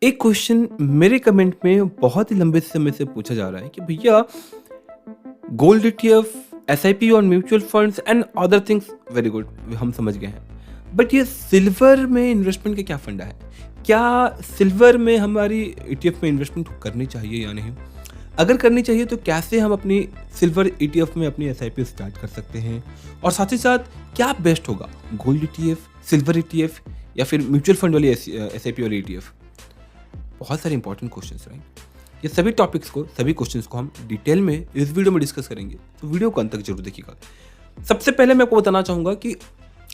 एक क्वेश्चन मेरे कमेंट में बहुत ही लंबे समय से पूछा जा रहा है कि भैया गोल्ड ईटीएफ, एसआईपी और mutual funds and other things very good, हम समझ गए हैं। बट ये सिल्वर में इन्वेस्टमेंट का क्या फंडा है? क्या सिल्वर में हमारी ईटीएफ में इन्वेस्टमेंट करनी चाहिए या नहीं? अगर करनी चाहिए तो कैसे हम अपनी सिल्वर ईटीएफ में अपनी एसआईपी स्टार्ट कर सकते हैं? और साथ ही साथ क्या बेस्ट होगा, गोल्ड ईटीएफ, सिल्वर ईटीएफ या फिर म्यूचुअल फंड वाली एसआईपी और ईटीएफ? बहुत सारे इंपॉर्टेंट क्वेश्चंस रहेंगे। ये सभी क्वेश्चंस को हम डिटेल में इस वीडियो में डिस्कस करेंगे, तो वीडियो को अंत तक जरूर देखिएगा। सबसे पहले मैं आपको बताना चाहूँगा कि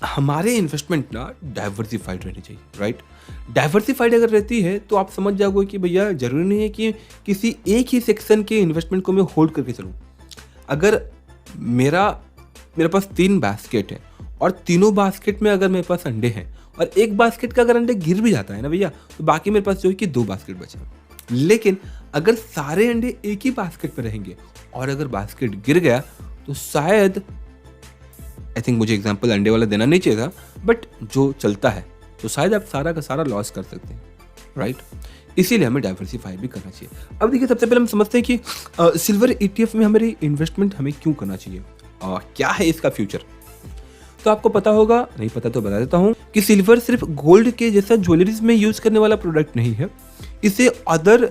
हमारे इन्वेस्टमेंट ना डाइवर्सिफाइड रहनी चाहिए, राइट? डाइवर्सिफाइड अगर रहती है तो आप समझ जाओगे कि भैया ज़रूरी नहीं है कि किसी एक ही सेक्शन के इन्वेस्टमेंट को मैं होल्ड करके चलूँ। अगर मेरा मेरे पास 3 बास्केट हैं और तीनों बास्केट में अगर मेरे पास अंडे हैं और एक बास्केट का अगर अंडे गिर भी जाता है ना भैया, तो बाकी मेरे पास जो है कि 2 बास्केट बचे हैं। लेकिन अगर सारे अंडे एक ही बास्केट में रहेंगे और अगर बास्केट गिर गया तो शायद, आई थिंक मुझे एग्जांपल अंडे वाला देना नहीं चाहिए था, बट जो चलता है तो शायद आप सारा का सारा लॉस कर सकते हैं, राइट? इसीलिए हमें डाइवर्सिफाई भी करना चाहिए। अब देखिए, सबसे पहले हम समझते हैं कि सिल्वर ईटीएफ में हमारी इन्वेस्टमेंट हमें क्यों करना चाहिए और क्या है इसका फ्यूचर। तो आपको पता होगा, नहीं पता तो बता देता हूँ कि सिल्वर सिर्फ गोल्ड के जैसा ज्वेलरीज में यूज करने वाला प्रोडक्ट नहीं है, इसे अदर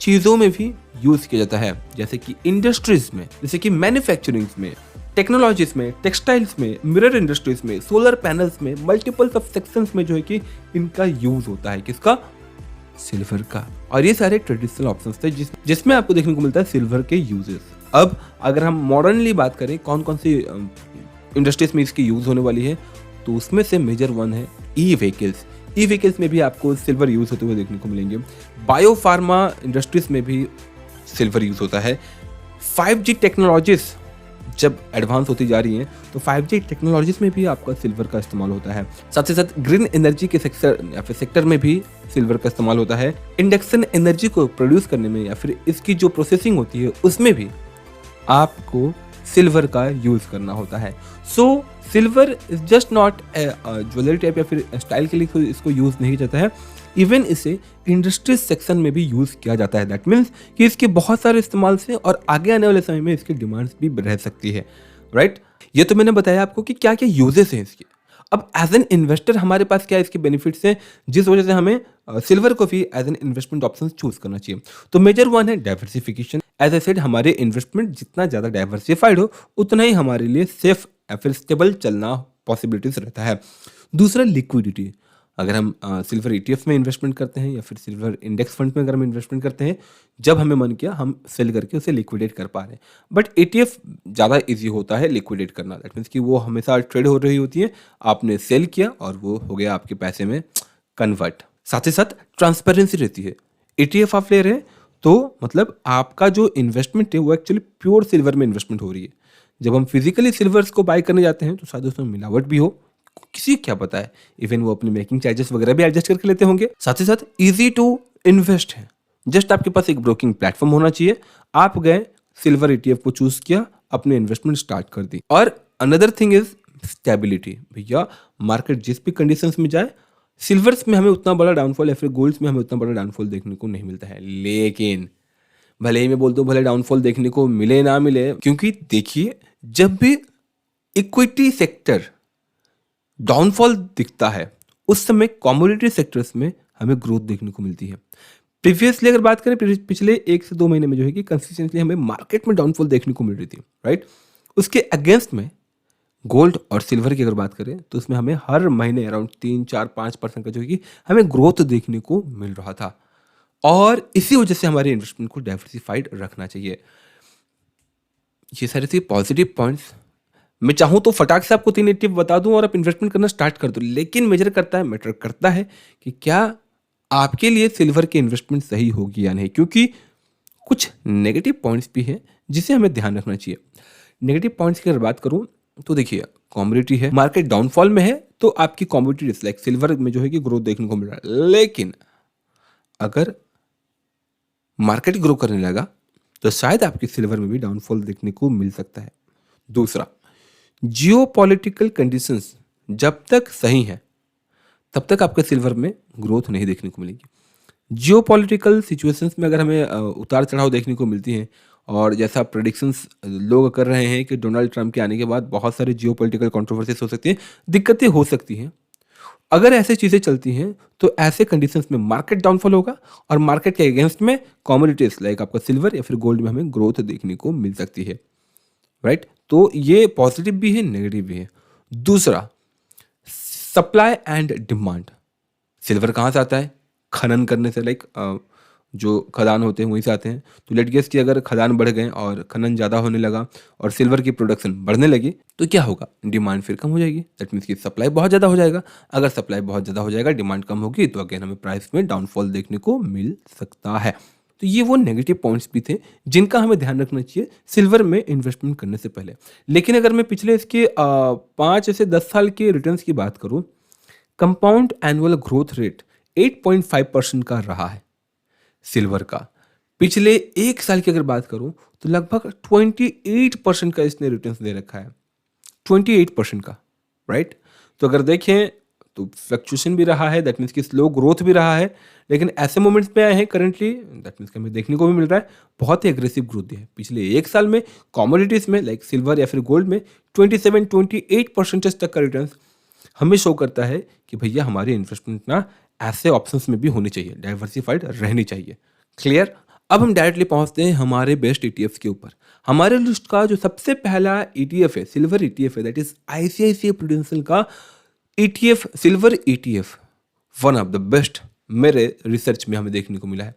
चीजों में भी यूज किया जाता है, जैसे कि इंडस्ट्रीज में, जैसे कि मैन्युफैक्चरिंग में, टेक्नोलॉजीज में, टेक्सटाइल्स में, मिरर इंडस्ट्रीज में, सोलर पैनल्स में, मल्टीपल सब सेक्शंस में जो है कि इनका यूज होता है। किसका? सिल्वर का। और ये सारे ट्रेडिशनल ऑप्शंस थे जिसमें आपको देखने को मिलता है सिल्वर के यूजेस। अब अगर हम मॉडर्नली बात करें कौन कौन सी इंडस्ट्रीज में इसकी यूज होने वाली है, तो उसमें से मेजर वन है ई व्हीकल्स। ई व्हीकल्स में भी आपको सिल्वर यूज होते हुए देखने को मिलेंगे। बायो फार्मा इंडस्ट्रीज में भी सिल्वर यूज होता है। 5G टेक्नोलॉजीज जब एडवांस होती जा रही हैं तो 5G टेक्नोलॉजीज में भी आपका सिल्वर का इस्तेमाल होता है। साथ ही साथ ग्रीन एनर्जी के सेक्टर में भी सिल्वर का इस्तेमाल होता है। इंडक्शन एनर्जी को प्रोड्यूस करने में या फिर इसकी जो प्रोसेसिंग होती है उसमें भी आपको सिल्वर का यूज करना होता है। So silver is just not jewellery type या फिर स्टाइल के लिए इसको यूज नहीं जाता है, इवन इसे इंडस्ट्री सेक्शन में भी यूज किया जाता है। दैट मीन्स कि इसके बहुत सारे इस्तेमाल से और आगे आने वाले समय में इसकी डिमांड्स भी रह सकती है, राइट? ये तो मैंने बताया आपको कि क्या क्या यूजेस हैं इसके। अब एज एन इन्वेस्टर हमारे पास क्या इसके बेनिफिट्स हैं, जिस वजह से हमें सिल्वर को भी as an investment option choose करना चाहिए। तो मेजर वन है डाइवर्सिफिकेशन। एज आई सेड, हमारे इन्वेस्टमेंट जितना ज़्यादा डाइवर्सिफाइड हो उतना ही हमारे लिए सेफ या फिर स्टेबल चलना पॉसिबिलिटीज रहता है। दूसरा, लिक्विडिटी। अगर हम सिल्वर ईटीएफ में इन्वेस्टमेंट करते हैं या फिर सिल्वर इंडेक्स फंड में अगर हम इन्वेस्टमेंट करते हैं, जब हमें मन किया हम सेल करके उसे लिक्विडेट कर पा रहे हैं। बट ईटीएफ ज़्यादा इजी होता है लिक्विडेट करना। दैट मीन्स कि वो हमेशा ट्रेड हो रही होती है, आपने सेल किया और वो हो गया आपके पैसे में कन्वर्ट। साथ ही साथ ट्रांसपेरेंसी रहती है। ईटीएफ आप ले रहे हैं तो मतलब आपका जो इन्वेस्टमेंट है वो एक्चुअली प्योर सिल्वर में इन्वेस्टमेंट हो रही है। जब हम फिजिकली सिल्वर्स को बाय करने जाते हैं तो शायद उसमें मिलावट भी हो, किसी क्या पता है, इवन वो अपने मेकिंग चार्जेस वगैरह भी एडजस्ट करके लेते होंगे। साथ ही साथ इजी टू इन्वेस्ट है। जस्ट आपके पास एक ब्रोकिंग प्लेटफॉर्म होना चाहिए। आप गए, सिल्वर ईटीएफ को चूज किया, अपने इन्वेस्टमेंट स्टार्ट कर दी। और अनदर थिंग इज स्टेबिलिटी। भैया मार्केट जिस भी कंडीशंस में जाए, सिल्वर्स में हमें उतना बड़ा डाउनफॉल या फिर गोल्ड्स में हमें उतना बड़ा डाउनफॉल देखने को नहीं मिलता है। लेकिन भले ही मैं बोलता हूँ, भले डाउनफॉल देखने को मिले ना मिले, क्योंकि देखिए जब भी इक्विटी सेक्टर डाउनफॉल दिखता है उस समय कमोडिटी सेक्टर्स में हमें ग्रोथ देखने को मिलती है। प्रीवियसली अगर बात करें, पिछले 1 से 2 महीने में जो है कि कंसिस्टेंटली हमें मार्केट में डाउनफॉल देखने को मिल रही थी, राइट? उसके अगेंस्ट में गोल्ड और सिल्वर की अगर बात करें तो उसमें हमें हर महीने अराउंड 3, 4, 5% का जो है कि हमें ग्रोथ देखने को मिल रहा था। और इसी वजह से हमारे इन्वेस्टमेंट को डाइवर्सिफाइड रखना चाहिए। ये सारे थे पॉजिटिव पॉइंट्स। मैं चाहूँ तो फटाक से आपको 3 टिप बता दूं और आप इन्वेस्टमेंट करना स्टार्ट कर दो, लेकिन मैटर करता है कि क्या आपके लिए सिल्वर की इन्वेस्टमेंट सही होगी या नहीं, क्योंकि कुछ नेगेटिव पॉइंट्स भी हैं जिसे हमें ध्यान रखना चाहिए। नेगेटिव पॉइंट्स की अगर बात करूं तो देखिए, कमोडिटी है, मार्केट डाउनफॉल में है तो आपकी कमोडिटी लाइक सिल्वर में जो है कि ग्रोथ देखने को मिल रहा है। लेकिन अगर मार्केट ग्रो करने लगा तो शायद आपकी सिल्वर में भी डाउनफॉल देखने को मिल सकता है। दूसरा, जियोपॉलिटिकल कंडीशंस जब तक सही है तब तक आपके सिल्वर में ग्रोथ नहीं देखने को मिलेगी। जियोपॉलिटिकल सिचुएशंस में अगर हमें उतार चढ़ाव देखने को मिलती हैं और जैसा प्रेडिक्शंस लोग कर रहे हैं कि डोनाल्ड ट्रंप के आने के बाद बहुत सारी जियोपॉलिटिकल कंट्रोवर्सीज हो सकती हैं, दिक्कतें हो सकती हैं। अगर ऐसी चीज़ें चलती हैं तो ऐसे कंडीशंस में मार्केट डाउनफॉल होगा और मार्केट के अगेंस्ट में कमोडिटीज लाइक आपका सिल्वर या फिर गोल्ड में हमें ग्रोथ देखने को मिल सकती है, राइट। तो ये पॉजिटिव भी है, नेगेटिव भी है। दूसरा, सप्लाई एंड डिमांड। सिल्वर कहाँ से आता है? खनन करने से, लाइक जो खदान होते हैं वहीं से आते हैं। तो लेट गेस कि अगर खदान बढ़ गए और खनन ज़्यादा होने लगा और सिल्वर की प्रोडक्शन बढ़ने लगी तो क्या होगा? डिमांड फिर कम हो जाएगी। दैट मीन्स कि सप्लाई बहुत ज़्यादा हो जाएगा। अगर सप्लाई बहुत ज़्यादा हो जाएगा, डिमांड कम होगी, तो अगेन हमें प्राइस में डाउनफॉल देखने को मिल सकता है। तो ये वो नेगेटिव पॉइंट्स भी थे जिनका हमें ध्यान रखना चाहिए सिल्वर में इन्वेस्टमेंट करने से पहले। लेकिन अगर मैं पिछले इसके 5 से 10 साल के रिटर्न्स की बात करूँ, कंपाउंड एनुअल ग्रोथ रेट 8.5% का रहा है सिल्वर का। पिछले 1 साल की अगर बात करूं तो लगभग 28% का इसने रिटर्न्स दे रखा है, 28% का, राइट। तो अगर देखें तो फ्लक्चुएशन भी रहा है, दैट मीन्स कि स्लो ग्रोथ भी रहा है। लेकिन ऐसे मोमेंट्स में आए हैं करंटली, दैट मीन्स कि हमें देखने को भी मिल रहा है बहुत ही एग्रेसिव ग्रोथ दी है। पिछले 1 साल में कमोडिटीज में लाइक सिल्वर या फिर गोल्ड में 27-28% तक का रिटर्न हमें शो करता है कि भैया हमारी इन्वेस्टमेंट ना ऐसे ऑप्शंस में भी होनी चाहिए, डाइवर्सिफाइड रहनी चाहिए। क्लियर? अब हम डायरेक्टली पहुंचते हैं हमारे बेस्ट ईटीएफ के ऊपर। हमारे लिस्ट का जो सबसे पहला ईटीएफ है, सिल्वर ईटीएफ है, दैट इज आईसीआईसीआई प्रूडेंशियल का ETF, silver ETF, one of the best मेरे रिसर्च में हमें देखने को मिला है।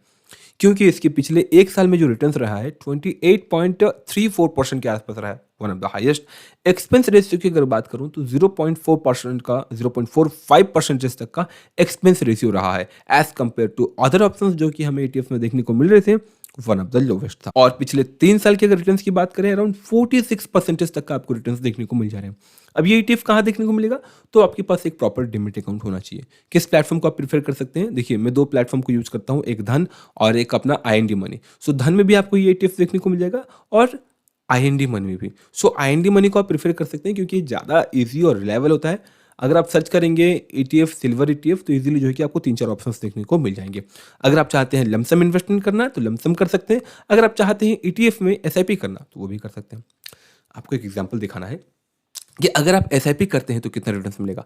क्योंकि इसके पिछले 1 साल में जो रिटर्न्स रहा है 28.34% के आसपास रहा है, one of the highest. Expense ratio की अगर बात करूं तो 0.4% का 0.45% तक का एक्सपेंस रेशियो रहा है as compare to other options जो कि हमें ईटीएफ में देखने को मिल रहे थे, वन ऑफ द लोवेस्ट था। और पिछले 3 साल के अगर रिटर्न्स की बात करें अराउंड 46% तक का आपको रिटर्न्स देखने को मिल जा रहे हैं। अब ये ईटीएफ कहाँ देखने को मिलेगा? तो आपके पास एक प्रॉपर डिमेट अकाउंट होना चाहिए। किस प्लेटफॉर्म को आप प्रीफर कर सकते हैं? देखिए, मैं 2 प्लेटफॉर्म को यूज करता हूँ, एक धन और एक अपना आईएनडी मनी। सो धन में भी आपको ये ईटीएफ देखने को मिल जाएगा और आईएनडी मनी में भी। सो आईएनडी मनी को आप प्रीफर कर सकते हैं क्योंकि ज़्यादा ईजी और रिलायबल होता है। अगर आप सर्च करेंगे ईटीएफ, सिल्वर ईटीएफ, तो इजीली जो है कि आपको 3-4 ऑप्शंस देखने को मिल जाएंगे। अगर आप चाहते हैं लमसम इन्वेस्टमेंट करना तो लमसम कर सकते हैं। अगर आप चाहते हैं ईटीएफ में एसआईपी करना तो वो भी कर सकते हैं। आपको एक एग्जांपल दिखाना है कि अगर आप एसआईपी करते हैं तो कितना रिटर्न मिलेगा।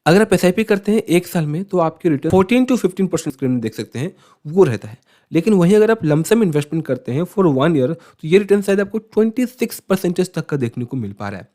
अगर आप एसआईपी करते हैं 1 साल में तो आपके रिटर्न 14 to 15% स्क्रीन में देख सकते हैं, वो रहता है। लेकिन वहीं अगर आप लमसम इन्वेस्टमेंट करते हैं फॉर 1 ईयर तो ये रिटर्न शायद आपको 26% तक का देखने को मिल पा रहा है।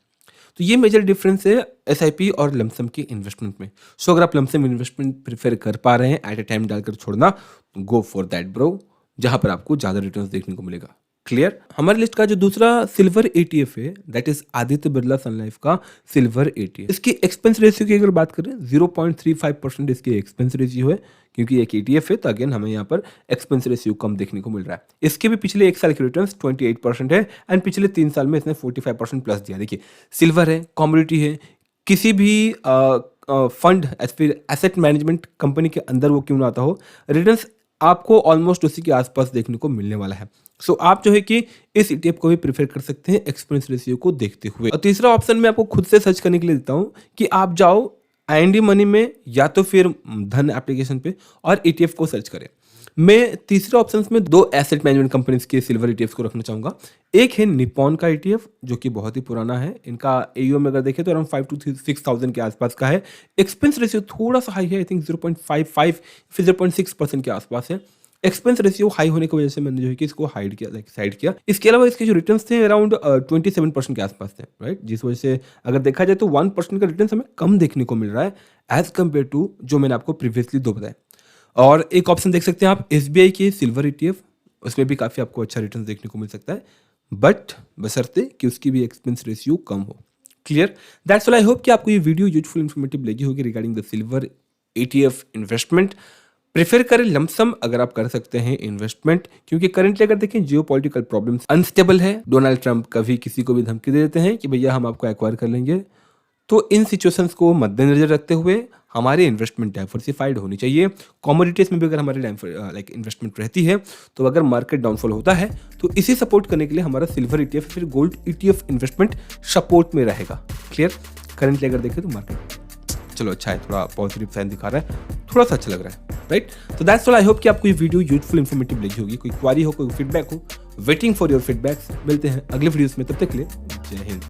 तो ये मेजर डिफरेंस है एसआईपी और लमसम के इन्वेस्टमेंट में। सो अगर आप लमसम इन्वेस्टमेंट प्रेफर कर पा रहे हैं एट ए टाइम डालकर छोड़ना, तो गो फॉर दैट ब्रो, जहां पर आपको ज़्यादा रिटर्न देखने को मिलेगा। क्लियर? हमारी लिस्ट का जो दूसरा सिल्वर ईटीएफ है that is Aditya Birla sun life का सिल्वर ईटीएफ। इसकी एक्सपेंस रेशियो की अगर बात करें 0.35% इसकी एक्सपेंस रेशियो है। क्योंकि एक ईटीएफ है तो अगेन हमें यहाँ पर एक्सपेंस रेशियो कम देखने को मिल रहा है। इसके भी पिछले 1 साल के रिटर्न्स 28% है एंड पिछले 3 साल में इसने 45% प्लस दिया। देखिए, सिल्वर है, कमोडिटी है, किसी भी फंड फिर एसेट मैनेजमेंट कंपनी के अंदर वो क्यों ना आता हो, रिटर्न्स आपको ऑलमोस्ट उसी के आसपास देखने को मिलने वाला है। सो आप जो है कि इस ईटीएफ को भी प्रेफर कर सकते हैं एक्सपेंस रेशियो को देखते हुए। और तीसरा ऑप्शन मैं आपको खुद से सर्च करने के लिए देता हूं कि आप जाओ आईएनडी मनी में या तो फिर धन एप्लीकेशन पे और ईटीएफ को सर्च करें। मैं तीसरे ऑप्शन में 2 एसेट मैनेजमेंट कंपनीज के सिल्वर ईटीएफ को रखना चाहूंगा। एक है निपॉन का ईटीएफ जो कि बहुत ही पुराना है। इनका एयूएम अगर देखें तो अराउंड 5 to 6,000 के आसपास का है। एक्सपेंस रेशियो थोड़ा सा हाई है, आई थिंक 0.55 फिर 0.6% के आसपास है। एक्सपेंस रेशियो हाई होने की वजह से मैंने जो है कि इसको हाइड किया, साइड किया। इसके अलावा इसके जो रिटर्न्स थे अराउंड 27% के आसपास थे, राइट। जिस वजह से अगर देखा जाए तो 1% का रिटर्न हमें कम देखने को मिल रहा है एज कम्पेयर टू जो मैंने आपको प्रीवियसली 2 बताए। और एक ऑप्शन देख सकते हैं आप एसबीआई के सिल्वर ईटीएफ, उसमें भी काफ़ी आपको अच्छा रिटर्न देखने को मिल सकता है, बट बशर्ते कि उसकी भी एक्सपेंस रेशियो कम हो। Clear? That's all. I hope कि आपको ये वीडियो यूजफुल इन्फॉर्मेटिव लगी होगी regarding the silver ETF investment. Prefer करें लमसम अगर आप कर सकते हैं इन्वेस्टमेंट, क्योंकि करंटली अगर देखें जियोपॉलिटिकल प्रॉब्लम्स अनस्टेबल है। डोनाल्ड ट्रंप कभी किसी को भी धमकी दे देते हैं कि भैया हम आपको एक्वायर कर लेंगे। तो इन सिचुएशंस को मद्देनजर रखते हुए हमारी इन्वेस्टमेंट डाइवर्सिफाइड होनी चाहिए। कमोडिटीज में भी अगर हमारी लाइक इन्वेस्टमेंट रहती है तो अगर मार्केट डाउनफॉल होता है तो इसे सपोर्ट करने के लिए हमारा सिल्वर ईटीएफ फिर गोल्ड ईटीएफ इन्वेस्टमेंट सपोर्ट में रहेगा। क्लियर? करंटली अगर देखें तो मार्केट चलो अच्छा है, थोड़ा पॉजिटिव साइन दिखा रहा है, थोड़ा सा अच्छा लग रहा है, राइट। तो दैट्स ऑल। आई होप कि आपको ये वीडियो यूजफुल इन्फॉर्मेटिव लगी होगी। कोई क्वारी हो, कोई फीडबैक हो, वेटिंग फॉर योर फीडबैक्स। मिलते हैं अगले वीडियोस में, तब तक के लिए जय हिंद।